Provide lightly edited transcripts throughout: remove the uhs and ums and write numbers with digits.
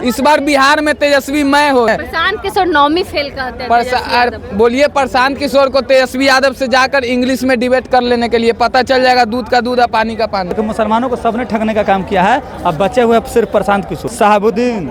इस बार बिहार में तेजस्वी मैं हो। प्रशांत किशोर नौवीं फेल कहते हैं तेजस्वी यादव। बोलिए प्रशांत किशोर को तेजस्वी यादव से जाकर इंग्लिश में डिबेट कर लेने के लिए पता चल जाएगा दूध का दूध और पानी का पानी। मुसलमानों को सबने ठगने का काम किया है। अब बचे हुए सिर्फ प्रशांत किशोर, शहाबुद्दीन,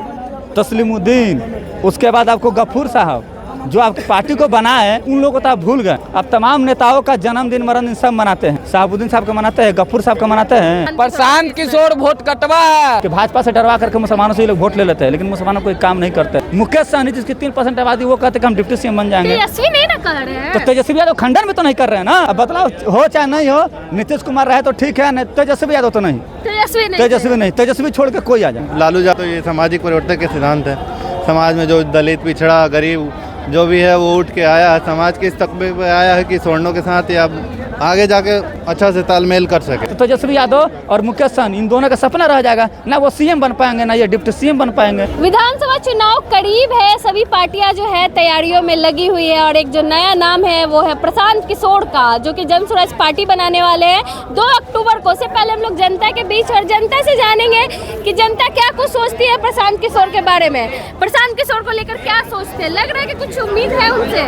तस्लीमुद्दीन, उसके बाद आपको गफूर साहब जो आपकी पार्टी को बनाए हैं, उन लोगों को तो आप भूल गए। अब तमाम नेताओं का जन्मदिन मरणदिन सब मनाते हैं। शहाबुद्दीन साहब का मनाते हैं, गफूर साहब का मनाते हैं। प्रशांत किशोर वोट कटवा कि भाजपा से डरवा करके मुसलमानों से ये लोग वोट ले लेते हैं, लेकिन मुसलमानों को काम नहीं करते। मुकेश सहनी जिसकी 3% आबादी, वो कहते हैं कि हम डिप्टी सीएम बन जाएंगे। तेजस्वी नहीं ना कर रहे हैं। तो तेजस्वी यादव खंडन में तो नहीं कर रहे हैं ना। अब बदलाव हो चाहे नहीं हो, नीतीश कुमार रहे तो ठीक है, तेजस्वी यादव तो नहीं। तेजस्वी छोड़ के कोई आ जाए। लालू यादव ये सामाजिक परिवर्तन के सिद्धांत है। समाज में जो दलित, पिछड़ा, गरीब जो भी है वो उठ के आया है, समाज के इस तबके पे आया है कि सवर्णों के साथ या आगे जाके अच्छा से तालमेल कर सके। तो तेजस्वी यादव और मुकेश सहनी इन दोनों का सपना रह जाएगा, ना वो सीएम बन पाएंगे ना ये डिप्टी सीएम बन पाएंगे। विधानसभा चुनाव करीब है, सभी पार्टियां जो है तैयारियों में लगी हुई है और एक जो नया नाम है वो है प्रशांत किशोर का, जो कि जन स्वराज पार्टी बनाने वाले हैं 2 अक्टूबर को। से पहले हम लोग जनता के बीच और जनता से जानेंगे कि जनता क्या कुछ सोचती है प्रशांत किशोर के बारे में। प्रशांत किशोर को लेकर क्या सोचते हैं? लग रहा है कि कुछ उम्मीद है उनसे?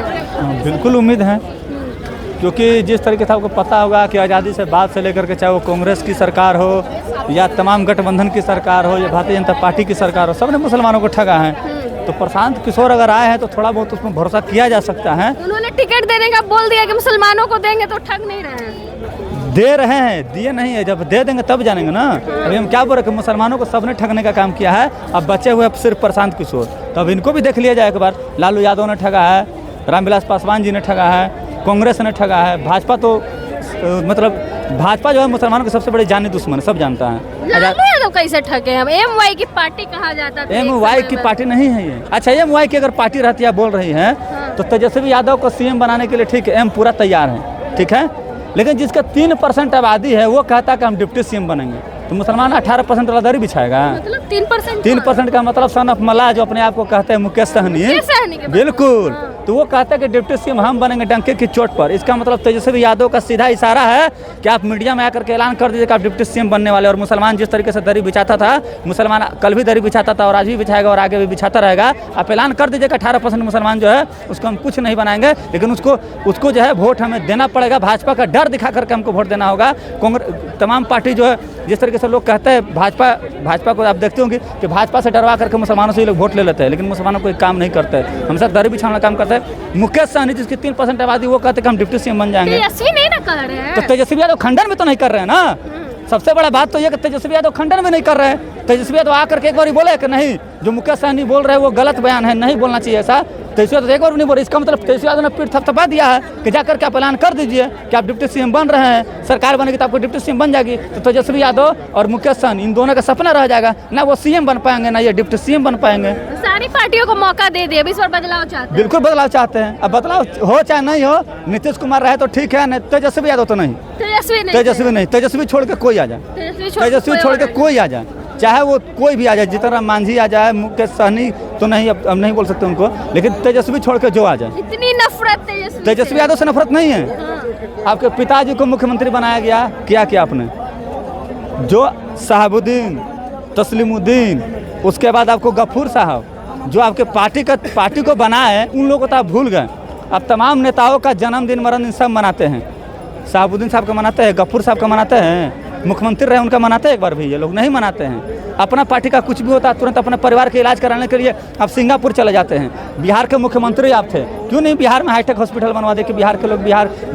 बिल्कुल उम्मीद है, क्योंकि जिस तरीके से आपको पता होगा कि आज़ादी से बाद से लेकर के चाहे वो कांग्रेस की सरकार हो या तमाम गठबंधन की सरकार हो या भारतीय जनता पार्टी की सरकार हो, सबने मुसलमानों को ठगा है। तो प्रशांत किशोर अगर आए हैं तो थोड़ा बहुत उसमें भरोसा किया जा सकता है। उन्होंने टिकट देने का बोल दिया कि मुसलमानों को देंगे, तो ठग नहीं रहे हैं। दे रहे हैं, दिए नहीं है। जब दे देंगे तब जानेंगे ना। अभी हम क्या बोल रहे हैं कि मुसलमानों को सबने ठगने का काम किया है। अब बचे हुए सिर्फ प्रशांत किशोर, तो अब इनको भी देख लिया जाए एक बार। लालू यादव ने ठगा है, रामविलास पासवान जी ने ठगा है, कांग्रेस ने ठगा है, भाजपा तो मतलब भाजपा जो है मुसलमानों के सबसे बड़े जानी दुश्मन, सब जानता है। लालू यादव कैसे ठगे हम? एमवाई की पार्टी कहा जाता था। एमवाई की पार्टी नहीं है ये। अच्छा, एमवाई की अगर पार्टी रहती है, बोल रही है, तो तेजस्वी यादव को सीएम बनाने के लिए ठीक है, एम पूरा तैयार है, ठीक है। लेकिन जिसका 3% आबादी है वो कहता है कि हम डिप्टी सीएम बनेंगे, तो मुसलमान 18% वाला दरी बिछाएगा। मतलब 3%? 3% का मतलब सन ऑफ मल्लाह जो अपने आप को कहते हैं मुकेश सहनी, बिल्कुल। तो वो कहता है कि डिप्टी सीएम हम बनेंगे डंके की चोट पर। इसका मतलब तेजस्वी यादव का सीधा इशारा है कि आप मीडिया में आकर के ऐलान कर दीजिए कि आप डिप्टी सीएम बनने वाले। और मुसलमान जिस तरीके से दरी बिछाता था, मुसलमान कल भी दरी बिछाता था और आज भी बिछाएगा और आगे भी बिछाता रहेगा। आप ऐलान कर दीजिए कि 18% मुसलमान जो है उसको हम कुछ नहीं बनाएंगे, लेकिन उसको जो है वोट हमें देना पड़ेगा। भाजपा का डर दिखा करके हमको वोट देना होगा। तमाम पार्टी जो है, जिस तरीके से लोग कहते हैं भाजपा को आप देखते होंगे कि भाजपा से डरवा करके मुसलमानों से ये लोग वोट ले लेते हैं, लेकिन मुसलमानों को काम नहीं करते, हमेशा दरी बिछाने का काम करते हैं। मुकेश सहनी जिसकी 3% आबादी, वो कहते हैं कि हम डिप्टी सीएम बन जाएंगे। तेजस्वी नहीं ना कर रहे हैं। तो तेजस्वी यादव खंडन में तो नहीं कर रहे हैं ना। सबसे बड़ा बात तो ये कि तेजस्वी यादव खंडन में नहीं कर रहे हैं। तेजस्वी यादव आकर के एक बार बोले कि नहीं, जो मुकेश सहनी बोल रहे हैं वो गलत बयान है, नहीं बोलना चाहिए ऐसा। तेजस्वी यादव एक बार नहीं बोले। इसका मतलब तेजस्वी यादव ने पीठ थपथपा दिया है कि जाकर के आप ऐलान कर दीजिए कि आप डिप्टी सीएम बन रहे हैं, सरकार बनेगी तो आपको डिप्टी सीएम बन जाएगी। तो तेजस्वी यादव और मुकेश सहनी इन दोनों का सपना रह जाएगा, ना वो सीएम बन पाएंगे ना ये डिप्टी सीएम बन पाएंगे। सारी पार्टियों को मौका दे दिया, इस बार बदलाव चाहते हैं। बिल्कुल बदलाव चाहते हैं। अब बदलाव हो चाहे नहीं हो, नीतीश कुमार रहे तो ठीक है, तेजस्वी यादव तो नहीं। तेजस्वी छोड़ के कोई आ जाए। तेजस्वी छोड़ के कोई आ जाए, चाहे वो कोई भी आ जाए, जितना मांझी आ जाए, मुकेश सहनी तो नहीं, अब नहीं बोल सकते उनको, लेकिन तेजस्वी छोड़ के जो आ जाए। इतनी नफरत तेजस्वी यादव से नफरत नहीं है। आपके पिताजी को मुख्यमंत्री बनाया गया, क्या आपने? जो शहाबुद्दीन, तस्लीमुद्दीन, उसके बाद आपको गफूर साहब जो आपके पार्टी को बनाए, उन लोगों को तो आप भूल गए। अब तमाम नेताओं का जन्मदिन मरणदिन सब मनाते हैं। शहाबुद्दीन साहब का मनाते हैं, गफूर साहब का मनाते हैं, मुख्यमंत्री रहे उनका मनाते हैं एक बार भी, ये लोग नहीं मनाते हैं। अपना पार्टी का कुछ भी होता है तुरंत अपने परिवार के इलाज कराने के लिए आप सिंगापुर चले जाते हैं। बिहार के मुख्यमंत्री आप थे, क्यों नहीं बिहार में हाईटेक हॉस्पिटल बनवा दे कि बिहार के लोग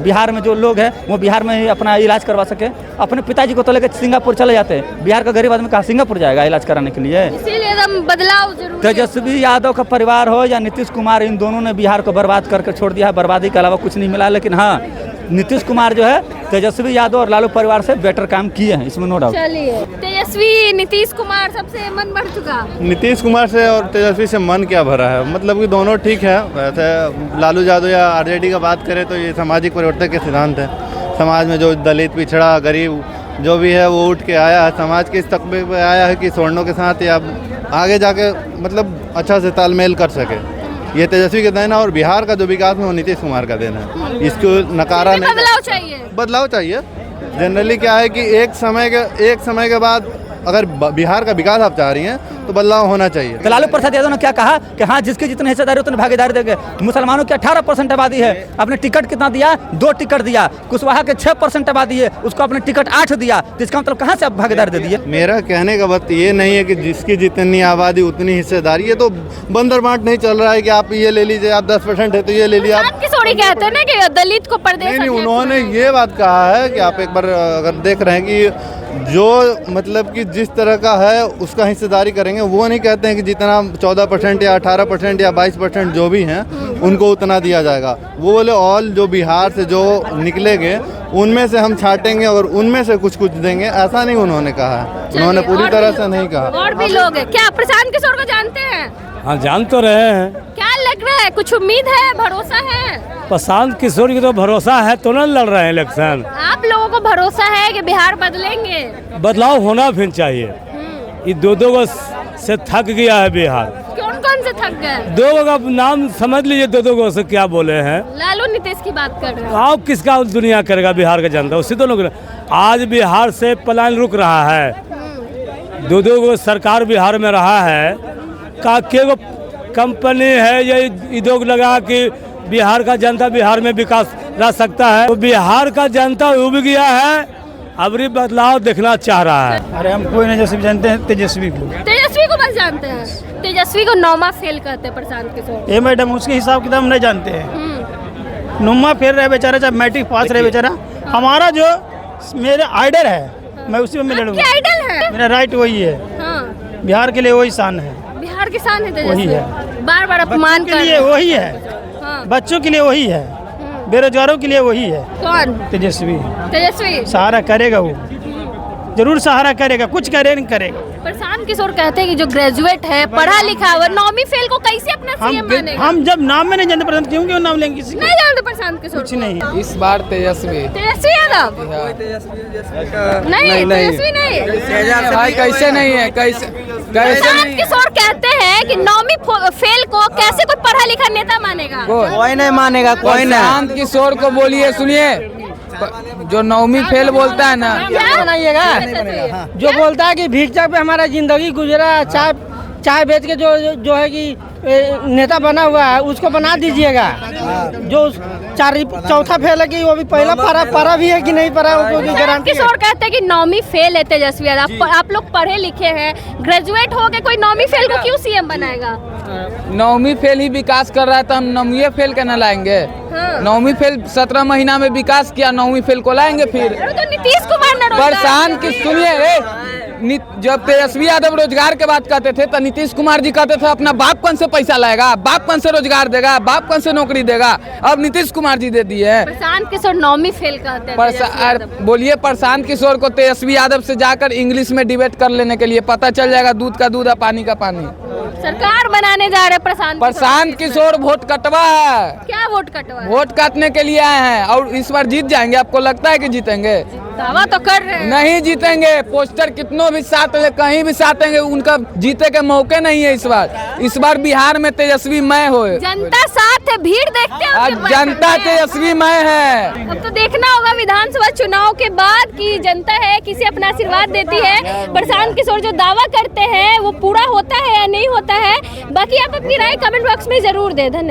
बिहार में जो लोग हैं वो बिहार में ही अपना इलाज करवा सके। अपने पिताजी को तो लेकर सिंगापुर चले जाते हैं। बिहार का गरीब आदमी कहाँ सिंगापुर जाएगा इलाज कराने के लिए? इसीलिए बदलाव जरूरी है। तेजस्वी यादव का परिवार हो या नीतीश कुमार, इन दोनों ने बिहार को बर्बाद करके छोड़ दिया है। बर्बादी के अलावा कुछ नहीं मिला। लेकिन हाँ, नीतीश कुमार जो है तेजस्वी यादव और लालू परिवार से बेटर काम किए हैं, इसमें नो डाउट। चलिए, तेजस्वी नीतीश कुमार सबसे मन बढ़ चुका। नीतीश कुमार से और तेजस्वी से मन क्या भरा है? मतलब कि दोनों ठीक है। वैसे लालू यादव या आरजेडी का बात करें तो ये सामाजिक परिवर्तन के सिद्धांत है। समाज में जो दलित, पिछड़ा, गरीब जो भी है वो उठ के आया है, समाज के इस तबके पे आया है कि सवर्णों के साथ या आगे जाके मतलब अच्छा से तालमेल कर सके। ये तेजस्वी का देन है और बिहार का जो विकास है वो नीतीश कुमार का देन है। इसको नकारा नहीं। बदलाव चाहिए। बदलाव चाहिए। जनरली क्या है कि एक समय के बाद अगर बिहार का विकास आप चाह रही हैं तो बदलाव होना चाहिए। तो लालू प्रसाद यादव ने क्या कहा कि हाँ जिसकी जितनी हिस्सेदारी उतनी भागीदारी देंगे। मुसलमानों की 18% आबादी है, आपने टिकट कितना दिया? 2 टिकट दिया। कुशवाहा के 6% आबादी है, उसको आपने टिकट 8 दिया। तो इसका मतलब कहाँ से आप भागीदारी दे दिए? मेरा कहने का बात ये नहीं है कि जिसकी जितनी आबादी उतनी हिस्सेदारी, ये तो बंदर बांट नहीं चल रहा है कि आप ये ले लीजिए, आप 10% है तो ये ले लिया। प्रशांत किशोर कहते हैं ना कि दलित को परदेश। नहीं, उन्होंने ये बात कहा है कि आप एक बार अगर देख रहे हैं कि जो मतलब कि जिस तरह का है उसका हिस्सेदारी करेंगे, वो नहीं कहते हैं कि जितना 14% या 18% या 22% जो भी हैं उनको उतना दिया जाएगा। वो बोले ऑल जो बिहार से जो निकलेंगे उनमें से हम छाटेंगे और उनमें से कुछ देंगे, ऐसा नहीं उन्होंने कहा है। उन्होंने पूरी तरह से नहीं कहा। और भी लोग हैं क्या प्रशांत किशोर को जानते हैं? हाँ, जान तो रहे हैं। क्या लग रहा है, कुछ उम्मीद है, भरोसा है? प्रशांत किशोर की तो भरोसा है तो न लड़ रहे हैं इलेक्शन। आप लोगों को भरोसा है कि बिहार बदलेंगे? बदलाव होना भी चाहिए। ये दो गो से थक गया है बिहार। कौन से थक गए? 2 गो का नाम समझ लीजिए, 2 गो से क्या बोले हैं। लालू नीतीश की बात कर रहे हैं। आप किसका दुनिया करेगा बिहार का जनता? उसी दोनों को आज बिहार से पलायन रुक रहा है। 2 गो सरकार बिहार में रहा है। का के कंपनी है ये उद्योग लगा कि बिहार का जनता बिहार में विकास ला सकता है? तो बिहार का जनता उब गया है, अब भी बदलाव देखना चाह रहा है। अरे हम कोई नहीं, जैसे जानते हैं तेजस्वी को। तेजस्वी को बस जानते हैं। तेजस्वी को नौमा फेल कहते हैं प्रशांत किशोर। ये मैडम उसके हिसाब किताब नहीं जानते हैं। नुम्मा फेल रहे बेचारा, चाहे मैट्रिक पास रहे बेचारा। हमारा जो मेरा आइडल है, मैं उसी में लड़ूंगा। आइडल है मेरा राइट वही है। हाँ। बिहार के लिए वही शान है। बिहार के शान है वही तेजस्वी। है। बार बार अपमान बच्चों के लिए वही है। हाँ। बच्चों के लिए वही है, बेरोजगारों के लिए वही है। कौन? तेजस्वी। तेजस्वी सहारा करेगा, वो जरूर सहारा करेगा, कुछ करे नहीं करेगा। प्रशांत किशोर कहते हैं कि जो ग्रेजुएट है, पढ़ा लिखा है, 9वीं फेल को कैसे अपना सीएम मानेगा? हम जब नाम में नहीं जानते प्रशांत, क्यों क्यों नाम लेंगे किसी का? नहीं जानते प्रशांत किशोर कुछ नहीं। इस बार तेजस्वी यादव नहीं, तेजस्वी नहीं। भाई कैसे नहीं है, कैसे प्रशांत किशोर कहते हैं कि 9वीं फेल को कैसे कोई पढ़ा लिखा नेता मानेगा? कोई नहीं मानेगा, कोई नहीं। प्रशांत किशोर को बोलिए, सुनिए, जो 9वीं फेल बोलता है ना, क्या बनाइएगा? जो बोलता है कि भिक्षा पे हमारा जिंदगी गुजरा, चाय बेच के जो है कि नेता बना हुआ है उसको बना दीजिएगा। जो 4 फेल है कि वो भी पहला पढ़ा भी है कि नहीं पढ़ा, वो गारंटी। किशोर कहते हैं कि 9वीं फेल है तेजस्वी यादव। आप लोग पढ़े लिखे हैं, ग्रेजुएट हो के कोई 9वीं फेल को क्यों सीएम बनाएगा? 9वीं फेल ही विकास कर रहा है तो हम 9वीं फेल के न लाएंगे। हाँ। 9वीं फेल 17 महीना में विकास किया, 9वीं फेल को लाएंगे फिर? तो नीतीश कुमार ने प्रशांत की सुनिए, जब तेजस्वी यादव रोजगार के बात कहते थे तो नीतीश कुमार जी कहते थे अपना बाप कौन से पैसा लाएगा, बाप कौन से रोजगार देगा, बाप कौन से नौकरी देगा। अब नीतीश कुमार जी दे दिए हैं। प्रशांत किशोर 9वीं फेल कहते हैं। बोलिए प्रशांत किशोर को तेजस्वी यादव से जाकर इंग्लिश में डिबेट कर लेने के लिए, पता चल जाएगा दूध का दूध और पानी का पानी। सरकार बनाने जा रहे प्रशांत किशोर वोट कटवा है। क्या वोट कटवा है? वोट काटने के लिए आए हैं और इस बार जीत जाएंगे। आपको लगता है कि जीतेंगे? दावा तो कर रहे हैं। नहीं जीतेंगे। पोस्टर कितनों भी साथ ले, कहीं भी साथेंगे, उनका जीते के मौके नहीं है इस बार। इस बार बिहार में तेजस्वी मैं हो। जनता साथ है, भीड़ देखते हैं। जनता तेजस्वी मैं है। अब तो देखना होगा विधानसभा चुनाव के बाद कि जनता है किसे अपना आशीर्वाद देती है। प्रशांत किशोर जो दावा करते हैं वो पूरा होता है या नहीं होता है। बाकी आप अपनी राय कमेंट बॉक्स में जरूर दें। धन्यवाद।